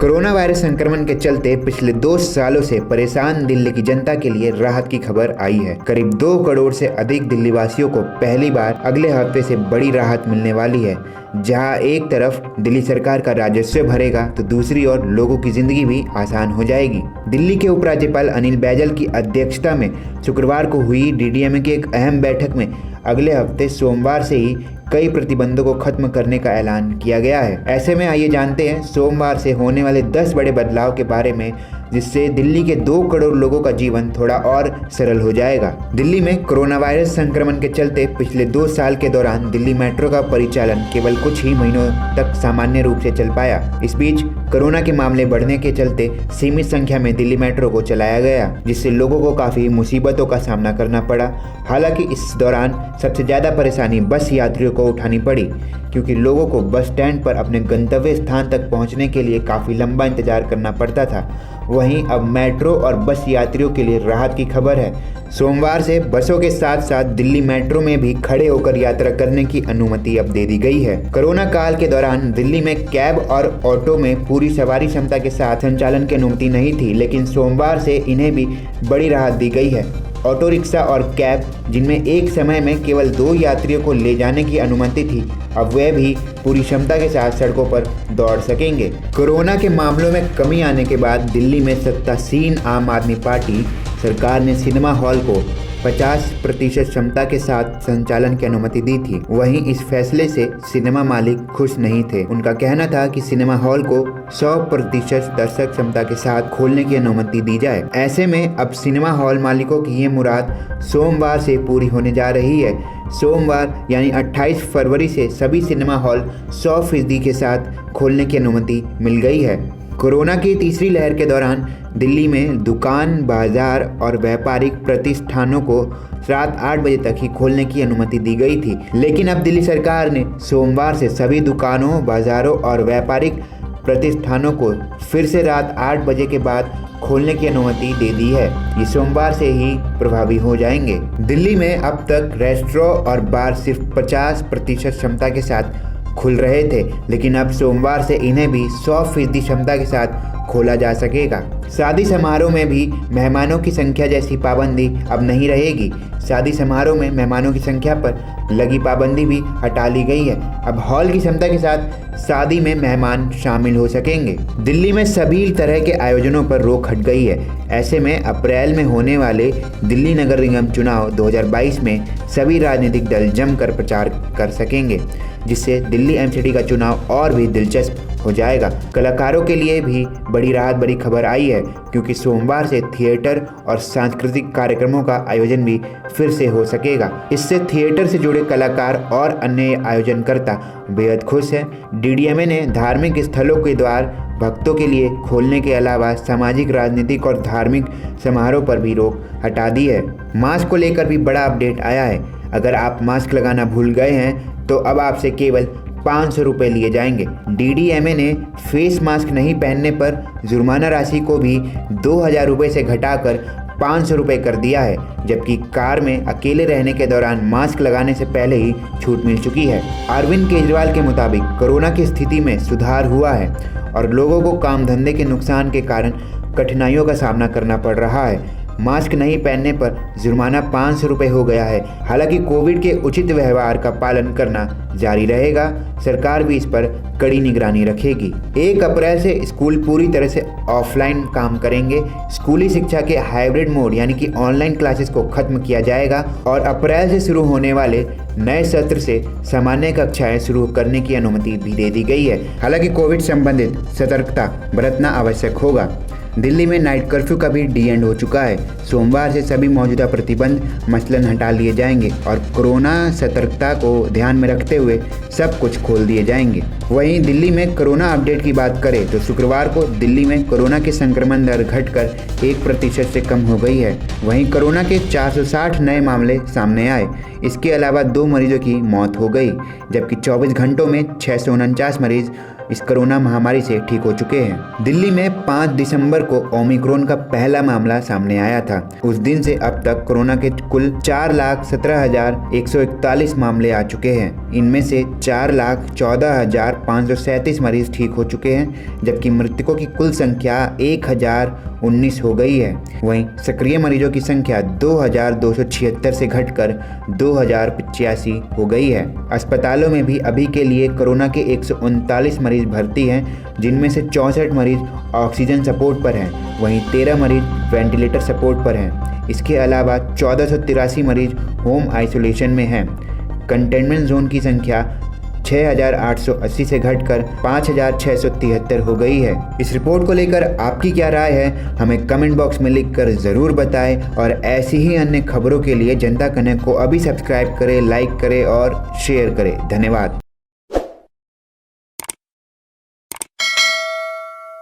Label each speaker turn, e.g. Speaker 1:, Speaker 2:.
Speaker 1: Corona virus संक्रमण के चलते पिछले 2 सालों से परेशान दिल्ली की जनता के लिए राहत की खबर आई है। करीब 2 करोड़ से अधिक दिल्ली वासियों को पहली बार अगले हफ्ते से बड़ी राहत मिलने वाली है। जहां एक तरफ दिल्ली सरकार का राजस्व भरेगा तो दूसरी ओर लोगों की जिंदगी भी आसान हो जाएगी। दिल्ली के उपराज्यपाल अनिल बैजल की अध्यक्षता में शुक्रवार को हुई डीडीएमए की एक अहम बैठक में अगले हफ्ते सोमवार से ही कई प्रतिबंधों को खत्म करने का ऐलान किया गया है। ऐसे में आइए जानते हैं सोमवार से होने वाले 10 बड़े बदलाव के बारे में, जिससे दिल्ली के 2 करोड़ लोगों का जीवन थोड़ा और सरल हो जाएगा। दिल्ली में कोरोना वायरस संक्रमण के चलते पिछले 2 साल के दौरान दिल्ली मेट्रो का परिचालन केवल कुछ ही महीनों तक सामान्य रूप से चल पाया। इस बीच कोरोना के मामले बढ़ने के चलते सीमित संख्या में दिल्ली मेट्रो को चलाया गया, जिससे लोगों को काफी मुसीबतों का सामना करना पड़ा। हालांकि इस दौरान सबसे ज्यादा परेशानी बस यात्रियों को उठानी पड़ी, क्योंकि लोगों को बस स्टैंड पर अपने गंतव्य स्थान तक पहुंचने के लिए काफ़ी लंबा इंतजार करना पड़ता था। वहीं अब मेट्रो और बस यात्रियों के लिए राहत की खबर है। सोमवार से बसों के साथ साथ दिल्ली मेट्रो में भी खड़े होकर यात्रा करने की अनुमति अब दे दी गई है। कोरोना काल के दौरान दिल्ली में कैब और ऑटो में पूरी सवारी क्षमता के साथ संचालन की अनुमति नहीं थी, लेकिन सोमवार से इन्हें भी बड़ी राहत दी गई है। ऑटो रिक्शा और कैब, जिनमें एक समय में केवल 2 यात्रियों को ले जाने की अनुमति थी, अब वे भी पूरी क्षमता के साथ सड़कों पर दौड़ सकेंगे। कोरोना के मामलों में कमी आने के बाद दिल्ली में सत्तासीन आम आदमी पार्टी सरकार ने सिनेमा हॉल को 50% क्षमता के साथ संचालन की अनुमति दी थी। वहीं इस फैसले से सिनेमा मालिक खुश नहीं थे। उनका कहना था कि सिनेमा हॉल को 100% दर्शक क्षमता के साथ खोलने की अनुमति दी जाए। ऐसे में अब सिनेमा हॉल मालिकों की ये मुराद सोमवार से पूरी होने जा रही है। सोमवार यानी 28 फरवरी से सभी सिनेमा हॉल 100% के साथ खोलने की अनुमति मिल गई है। कोरोना की तीसरी लहर के दौरान दिल्ली में दुकान, बाजार और व्यापारिक प्रतिष्ठानों को रात 8 बजे तक ही खोलने की अनुमति दी गई थी, लेकिन अब दिल्ली सरकार ने सोमवार से सभी दुकानों, बाजारों और व्यापारिक प्रतिष्ठानों को फिर से रात 8 बजे के बाद खोलने की अनुमति दे दी है। ये सोमवार से ही प्रभावी हो जाएंगे। दिल्ली में अब तक रेस्टोरेंट और बार सिर्फ 50% क्षमता के साथ खुल रहे थे, लेकिन अब सोमवार से इन्हें भी 100% क्षमता के साथ खोला जा सकेगा। शादी समारोह में भी मेहमानों की संख्या जैसी पाबंदी अब नहीं रहेगी। शादी समारोह में मेहमानों की संख्या पर लगी पाबंदी भी हटा ली गई है। अब हॉल की क्षमता के साथ शादी में मेहमान शामिल हो सकेंगे। दिल्ली में सभी तरह के आयोजनों पर रोक हट गई है। ऐसे में अप्रैल में होने वाले दिल्ली नगर निगम चुनाव 2022 में सभी राजनीतिक दल जमकर प्रचार कर सकेंगे, जिससे दिल्ली एमसीडी का चुनाव और भी दिलचस्प हो जाएगा। कलाकारों के लिए भी बड़ी राहत भरी खबर आई है, क्योंकि सोमवार से थिएटर और सांस्कृतिक कार्यक्रमों का आयोजन भी फिर से हो सकेगा। इससे थिएटर से जुड़े कलाकार और अन्य आयोजनकर्ता बेहद खुश हैं। डीडीएमए ने धार्मिक स्थलों के द्वार भक्तों के लिए खोलने के अलावा सामाजिक, राजनीतिक और धार्मिक समारोह पर भी रोक हटा दी है। मास्क को लेकर भी बड़ा अपडेट आया है। अगर आप मास्क लगाना भूल गए हैं तो अब आपसे केवल 500 रुपये लिए जाएंगे। डीडीएमए ने फेस मास्क नहीं पहनने पर जुर्माना राशि को भी 2000 रुपये से घटाकर 500 रुपये कर दिया है, जबकि कार में अकेले रहने के दौरान मास्क लगाने से पहले ही छूट मिल चुकी है। अरविंद केजरीवाल के मुताबिक कोरोना की स्थिति में सुधार हुआ है और लोगों को काम धंधे के नुकसान के कारण कठिनाइयों का सामना करना पड़ रहा है। मास्क नहीं पहनने पर जुर्माना 500 रुपये हो गया है। हालांकि कोविड के उचित व्यवहार का पालन करना जारी रहेगा। सरकार भी इस पर कड़ी निगरानी रखेगी। 1 अप्रैल से स्कूल पूरी तरह से ऑफलाइन काम करेंगे। स्कूली शिक्षा के हाइब्रिड मोड यानी कि ऑनलाइन क्लासेस को खत्म किया जाएगा और अप्रैल से शुरू होने वाले नए सत्र से सामान्य कक्षाएं शुरू करने की अनुमति भी दे दी गई है। हालांकि कोविड संबंधित सतर्कता बरतना आवश्यक होगा। दिल्ली में नाइट कर्फ्यू का भी डी एंड हो चुका है। सोमवार से सभी मौजूदा प्रतिबंध मसलन हटा लिए जाएंगे और कोरोना सतर्कता को ध्यान में रखते हुए सब कुछ खोल दिए जाएंगे। वहीं दिल्ली में कोरोना अपडेट की बात करें तो शुक्रवार को दिल्ली में कोरोना की संक्रमण दर घटकर 1% से कम हो गई है। वहीं कोरोना के 460 नए मामले सामने आए। इसके अलावा 2 मरीजों की मौत हो गई, जबकि 24 घंटों में 649 मरीज इस कोरोना महामारी से ठीक हो चुके हैं। दिल्ली में 5 दिसंबर को ओमिक्रॉन का पहला मामला सामने आया था। उस दिन से अब तक कोरोना के कुल 4,17,141 मामले आ चुके हैं। इनमें से 4,14,537 मरीज ठीक हो चुके हैं, जबकि मृतकों की कुल संख्या 1,019 हो गई है। वहीं सक्रिय मरीजों की संख्या 2,276 से घटकर 2,085 हो गई है। अस्पतालों में भी अभी के लिए कोरोना के 139 मरीज भर्ती हैं, जिनमें से 64 मरीज ऑक्सीजन सपोर्ट पर हैं, वहीं 13 मरीज वेंटिलेटर सपोर्ट पर हैं। इसके अलावा 1483 मरीज होम आइसोलेशन में हैं। कंटेनमेंट जोन की संख्या 6,880 से घटकर 5,673 हो गई है। इस रिपोर्ट को लेकर आपकी क्या राय है, हमें कमेंट बॉक्स में लिखकर ज़रूर बताएं और ऐसी ही अन्य खबरों के लिए जनता कनेक्ट को अभी सब्सक्राइब करें, लाइक करें और शेयर करें। धन्यवाद।